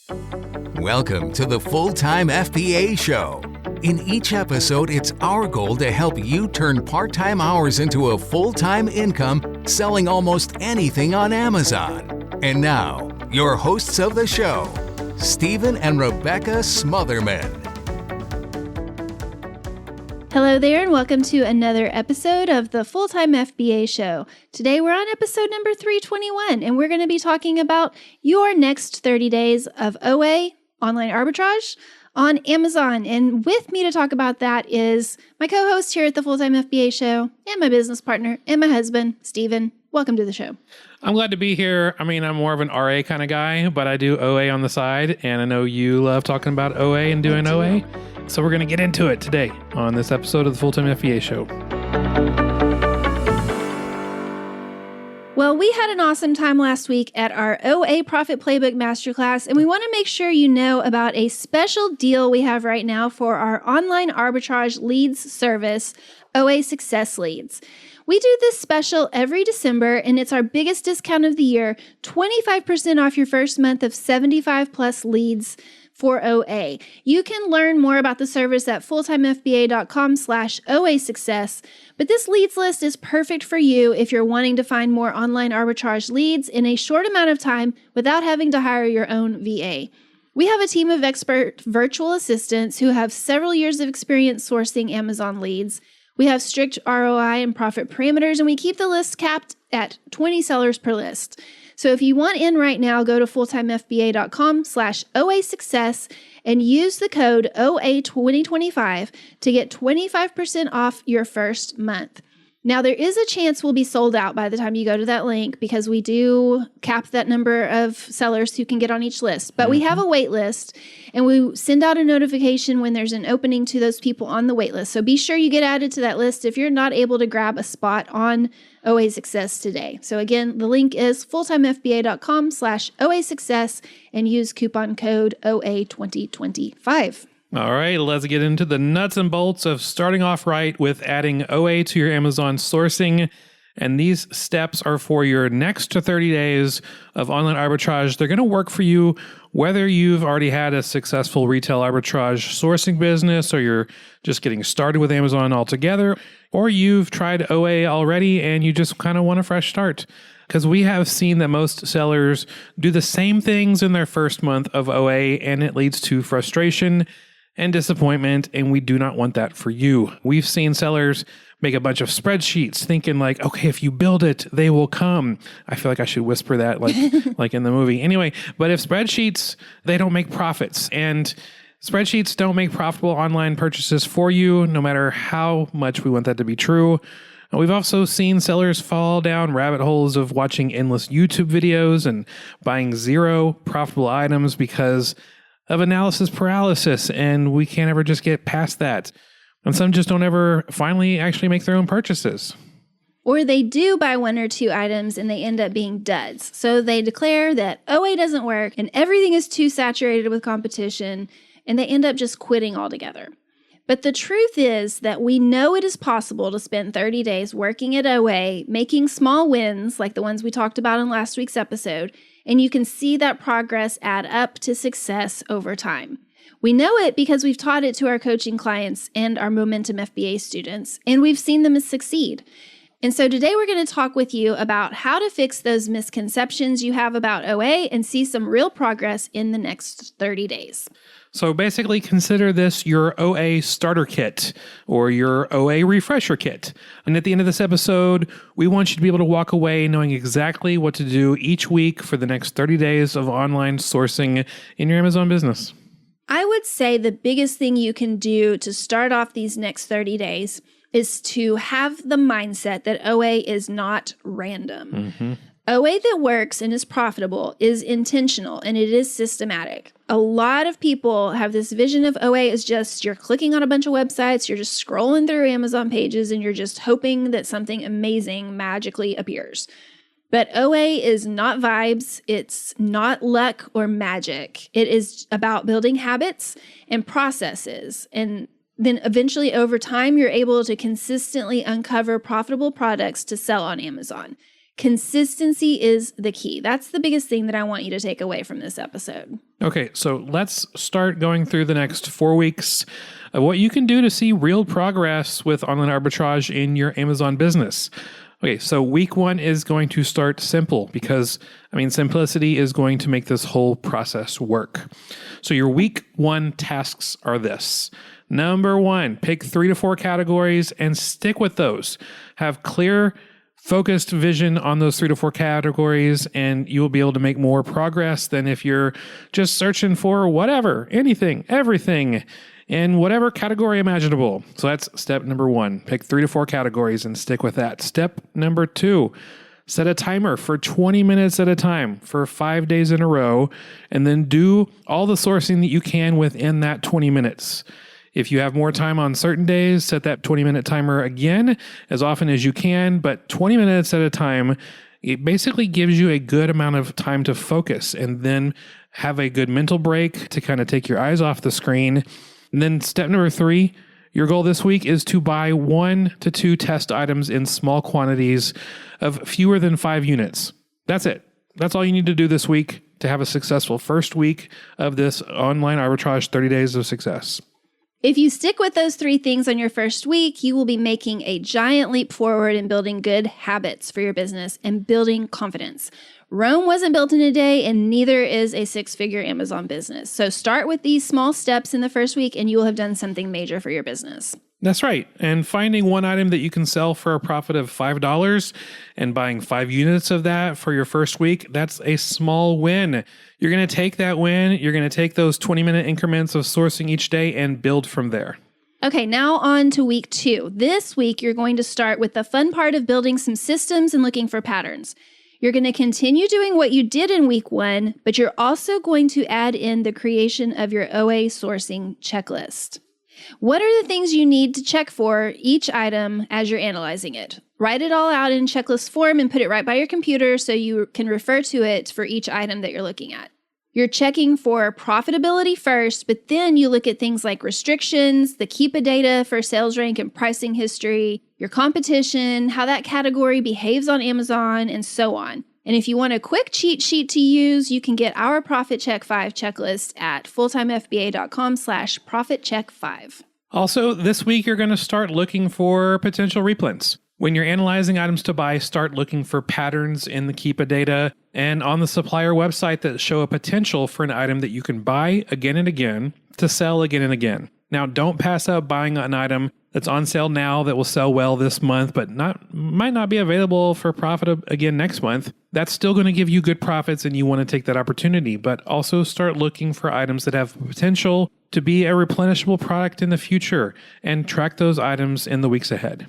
Welcome to the Full-Time FBA Show. In each episode, it's our goal to help you turn part-time hours into a full-time income selling almost anything on Amazon. And now, your hosts of the show, Stephen and Rebecca Smotherman. Hello there and welcome to another episode of the Full-Time FBA Show. Today we're on episode number 321 and we're going to be talking about your next 30 days of OA, online arbitrage, on Amazon. And with me to talk about that is my co-host here at the Full-Time FBA Show and my business partner and my husband, Stephen. Welcome to the show. I'm glad to be here. I mean, I'm more of an RA kind of guy, but I do OA on the side. And I know you love talking about OA and doing OA. So we're going to get into it today on this episode of the Full-Time FBA Show. Well, we had an awesome time last week at our OA Profit Playbook Masterclass, and we want to make sure you know about a special deal we have right now for our online arbitrage leads service, OA Success Leads. We do this special every December, and it's our biggest discount of the year, 25% off your first month of 75 plus leads for OA. You can learn more about the service at fulltimefba.com/OA success, but this leads list is perfect for you if you're wanting to find more online arbitrage leads in a short amount of time without having to hire your own VA. We have a team of expert virtual assistants who have several years of experience sourcing Amazon leads. We have strict ROI and profit parameters, and we keep the list capped at 20 sellers per list. So if you want in right now, go to fulltimefba.com/OA success and use the code OA2025 to get 25% off your first month. Now, there is a chance we'll be sold out by the time you go to that link because we do cap that number of sellers who can get on each list. But we have a wait list, and we send out a notification when there's an opening to those people on the wait list. So be sure you get added to that list if you're not able to grab a spot on OA Success today. So again, the link is fulltimefba.com/OA success and use coupon code OA2025. All right, let's get into the nuts and bolts of starting off right with adding OA to your Amazon sourcing. And these steps are for your next 30 days of online arbitrage. They're going to work for you whether you've already had a successful retail arbitrage sourcing business or you're just getting started with Amazon altogether, or you've tried OA already and you just kind of want a fresh start. Because we have seen that most sellers do the same things in their first month of OA and it leads to frustration and disappointment, and we do not want that for you. We've seen sellers make a bunch of spreadsheets thinking like, okay, if you build it, they will come. I feel like I should whisper that like in the movie. Anyway, but if spreadsheets, they don't make profits, and spreadsheets don't make profitable online purchases for you, no matter how much we want that to be true. We've also seen sellers fall down rabbit holes of watching endless YouTube videos and buying zero profitable items because of analysis paralysis, and we can't ever just get past that. And some just don't ever finally actually make their own purchases. Or they do buy one or two items and they end up being duds. So they declare that OA doesn't work and everything is too saturated with competition, and they end up just quitting altogether. But the truth is that we know it is possible to spend 30 days working at OA, making small wins like the ones we talked about in last week's episode, and you can see that progress add up to success over time. We know it because we've taught it to our coaching clients and our Momentum FBA students, and we've seen them succeed. And so today we're going to talk with you about how to fix those misconceptions you have about OA and see some real progress in the next 30 days. So basically consider this your OA starter kit or your OA refresher kit. And at the end of this episode, we want you to be able to walk away knowing exactly what to do each week for the next 30 days of online sourcing in your Amazon business. I would say the biggest thing you can do to start off these next 30 days is to have the mindset that OA is not random. OA that works and is profitable is intentional and it is systematic. A lot of people have this vision of OA as just you're clicking on a bunch of websites, you're just scrolling through Amazon pages, and you're just hoping that something amazing magically appears. But OA is not vibes, it's not luck or magic. It is about building habits and processes. And then eventually over time, you're able to consistently uncover profitable products to sell on Amazon. Consistency is the key. That's the biggest thing that I want you to take away from this episode. Okay, so let's start going through the next 4 weeks of what you can do to see real progress with online arbitrage in your Amazon business. Okay, so week 1 is going to start simple because, simplicity is going to make this whole process work. So your week 1 tasks are this. Number 1, pick 3 to 4 categories and stick with those. Have clear, focused vision on those 3 to 4 categories, and you will be able to make more progress than if you're just searching for whatever, anything, everything, in whatever category imaginable. So that's step number 1. Pick 3 to 4 categories and stick with that. Step number 2, set a timer for 20 minutes at a time for 5 days in a row, and then do all the sourcing that you can within that 20 minutes. If you have more time on certain days, set that 20-minute timer again as often as you can, but 20 minutes at a time, it basically gives you a good amount of time to focus and then have a good mental break to kind of take your eyes off the screen. And then step number 3, your goal this week is to buy 1 to 2 test items in small quantities of fewer than 5 units. That's it. That's all you need to do this week to have a successful first week of this online arbitrage 30 days of success. If you stick with those 3 things on your first week, you will be making a giant leap forward in building good habits for your business and building confidence. Rome wasn't built in a day, and neither is a 6-figure Amazon business. So start with these small steps in the first week, and you will have done something major for your business. That's right. And finding one item that you can sell for a profit of $5 and buying 5 units of that for your first week, that's a small win. You're going to take that win, you're going to take those 20-minute increments of sourcing each day and build from there. Okay, now on to week 2. This week, you're going to start with the fun part of building some systems and looking for patterns. You're going to continue doing what you did in week 1, but you're also going to add in the creation of your OA sourcing checklist. What are the things you need to check for each item as you're analyzing it? Write it all out in checklist form and put it right by your computer so you can refer to it for each item that you're looking at. You're checking for profitability first, but then you look at things like restrictions, the Keepa data for sales rank and pricing history, your competition, how that category behaves on Amazon, and so on. And if you want a quick cheat sheet to use, you can get our Profit Check 5 checklist at fulltimefba.com/profitcheck5. Also, this week, you're going to start looking for potential replints. When you're analyzing items to buy, start looking for patterns in the Keepa data and on the supplier website that show a potential for an item that you can buy again and again to sell again and again. Now, don't pass up buying an item that's on sale now that will sell well this month, but might not be available for profit again next month. That's still going to give you good profits, and you want to take that opportunity, but also start looking for items that have potential to be a replenishable product in the future and track those items in the weeks ahead.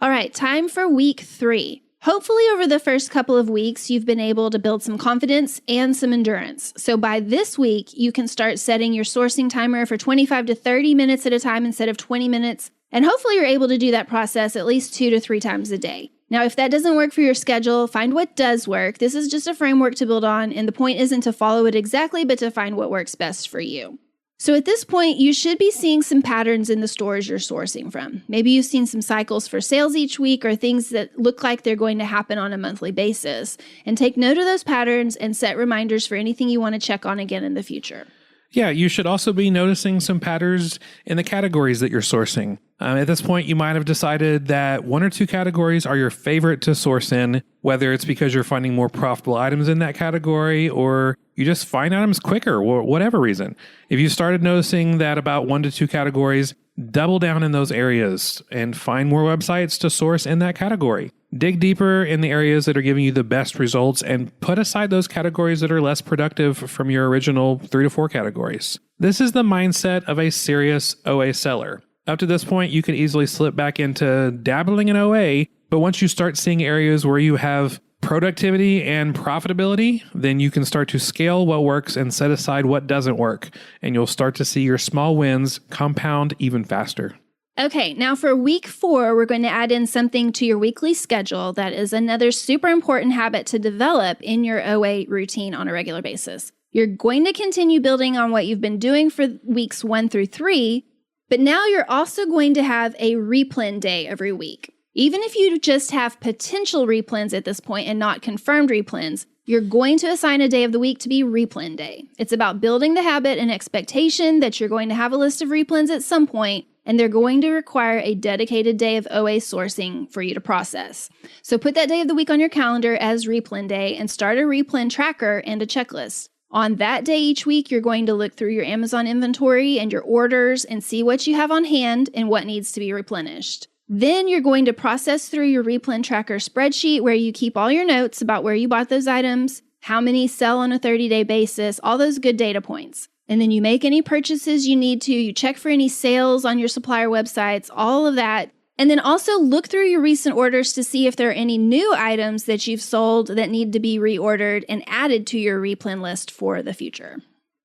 All right, time for week 3. Hopefully over the first couple of weeks, you've been able to build some confidence and some endurance. So by this week, you can start setting your sourcing timer for 25 to 30 minutes at a time instead of 20 minutes. And hopefully you're able to do that process at least 2 to 3 times a day. Now, if that doesn't work for your schedule, find what does work. This is just a framework to build on, and the point isn't to follow it exactly, but to find what works best for you. So at this point, you should be seeing some patterns in the stores you're sourcing from. Maybe you've seen some cycles for sales each week or things that look like they're going to happen on a monthly basis. And take note of those patterns and set reminders for anything you want to check on again in the future. Yeah, you should also be noticing some patterns in the categories that you're sourcing. At this point, you might have decided that 1 or 2 categories are your favorite to source in, whether it's because you're finding more profitable items in that category or you just find items quicker or whatever reason. If you started noticing that about 1 to 2 categories, double down in those areas and find more websites to source in that category. Dig deeper in the areas that are giving you the best results and put aside those categories that are less productive from your original 3 to 4 categories. This is the mindset of a serious OA seller. Up to this point, you can easily slip back into dabbling in OA, but once you start seeing areas where you have productivity and profitability, then you can start to scale what works and set aside what doesn't work, and you'll start to see your small wins compound even faster. Okay, now for week 4, we're going to add in something to your weekly schedule that is another super important habit to develop in your OA routine on a regular basis. You're going to continue building on what you've been doing for weeks 1 through 3, but now you're also going to have a replen day every week. Even if you just have potential replens at this point and not confirmed replens, you're going to assign a day of the week to be replen day. It's about building the habit and expectation that you're going to have a list of replens at some point, and they're going to require a dedicated day of OA sourcing for you to process. So put that day of the week on your calendar as replen day and start a replen tracker and a checklist. On that day each week, you're going to look through your Amazon inventory and your orders and see what you have on hand and what needs to be replenished. Then you're going to process through your replen tracker spreadsheet where you keep all your notes about where you bought those items, how many sell on a 30-day basis, all those good data points. And then you make any purchases you need to, you check for any sales on your supplier websites, all of that. And then also look through your recent orders to see if there are any new items that you've sold that need to be reordered and added to your replen list for the future.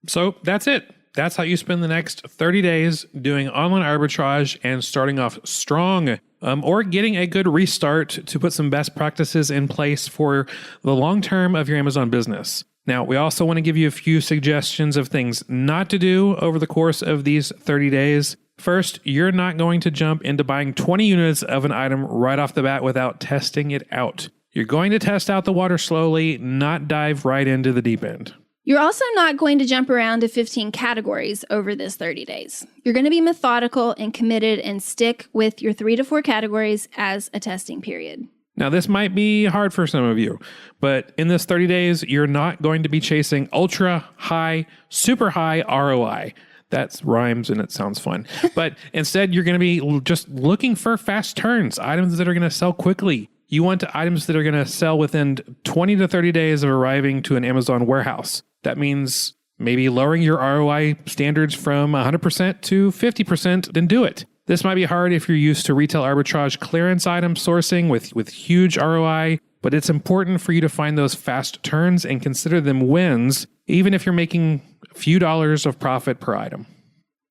So that's it. That's how you spend the next 30 days doing online arbitrage and starting off strong, or getting a good restart to put some best practices in place for the long term of your Amazon business. Now, we also want to give you a few suggestions of things not to do over the course of these 30 days. First, you're not going to jump into buying 20 units of an item right off the bat without testing it out. You're going to test out the water slowly, not dive right into the deep end. You're also not going to jump around to 15 categories over this 30 days. You're going to be methodical and committed and stick with your 3 to 4 categories as a testing period. Now, this might be hard for some of you, but in this 30 days, you're not going to be chasing ultra high, super high ROI. That rhymes and it sounds fun. But instead, you're going to be just looking for fast turns, items that are going to sell quickly. You want items that are going to sell within 20 to 30 days of arriving to an Amazon warehouse. That means maybe lowering your ROI standards from 100% to 50%, then do it. This might be hard if you're used to retail arbitrage clearance item sourcing with huge ROI, but it's important for you to find those fast turns and consider them wins, even if you're making a few dollars of profit per item.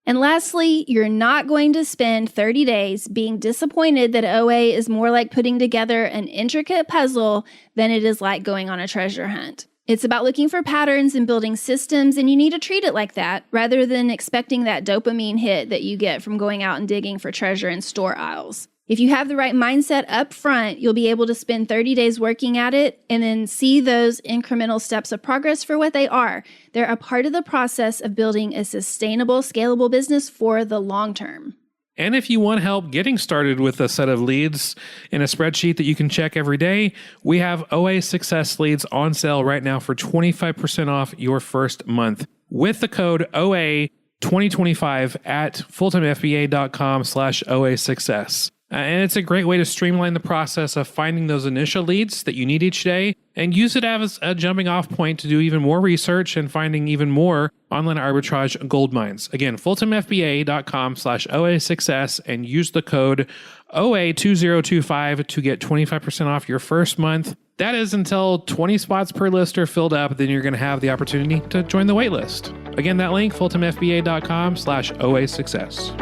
And lastly, you're not going to spend 30 days being disappointed that OA is more like putting together an intricate puzzle than it is like going on a treasure hunt. It's about looking for patterns and building systems, and you need to treat it like that rather than expecting that dopamine hit that you get from going out and digging for treasure in store aisles. If you have the right mindset up front, you'll be able to spend 30 days working at it and then see those incremental steps of progress for what they are. They're a part of the process of building a sustainable, scalable business for the long term. And if you want help getting started with a set of leads in a spreadsheet that you can check every day, we have OA Success Leads on sale right now for 25% off your first month with the code OA2025 at fulltimefba.com/OA Success. And it's a great way to streamline the process of finding those initial leads that you need each day and use it as a jumping off point to do even more research and finding even more online arbitrage gold mines. Again, fulltimefba.com/OA Success and use the code OA2025 to get 25% off your first month. That is until 20 spots per list are filled up, then you're going to have the opportunity to join the wait list. Again, that link, fulltimefba.com/OA Success.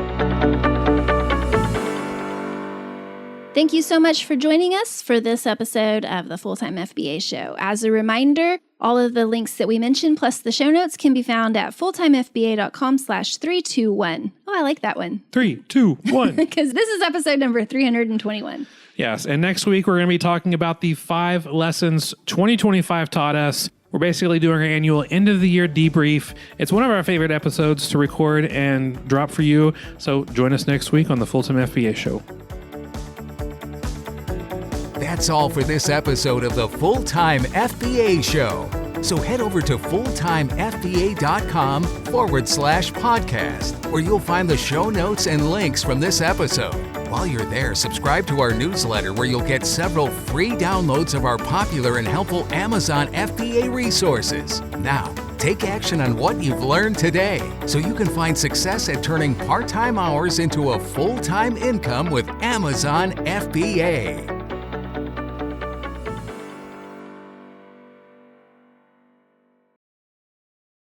Thank you so much for joining us for this episode of the Full-Time FBA Show. As a reminder, all of the links that we mentioned plus the show notes can be found at fulltimefba.com/321. Oh, I like that one. 3, 2, 1. Because this is episode number 321. Yes, and next week we're going to be talking about the 5 lessons 2025 taught us. We're basically doing our annual end of the year debrief. It's one of our favorite episodes to record and drop for you. So join us next week on the Full-Time FBA Show. That's all for this episode of the Full-Time FBA Show. So head over to fulltimefba.com/podcast, where you'll find the show notes and links from this episode. While you're there, subscribe to our newsletter where you'll get several free downloads of our popular and helpful Amazon FBA resources. Now, take action on what you've learned today so you can find success at turning part-time hours into a full-time income with Amazon FBA.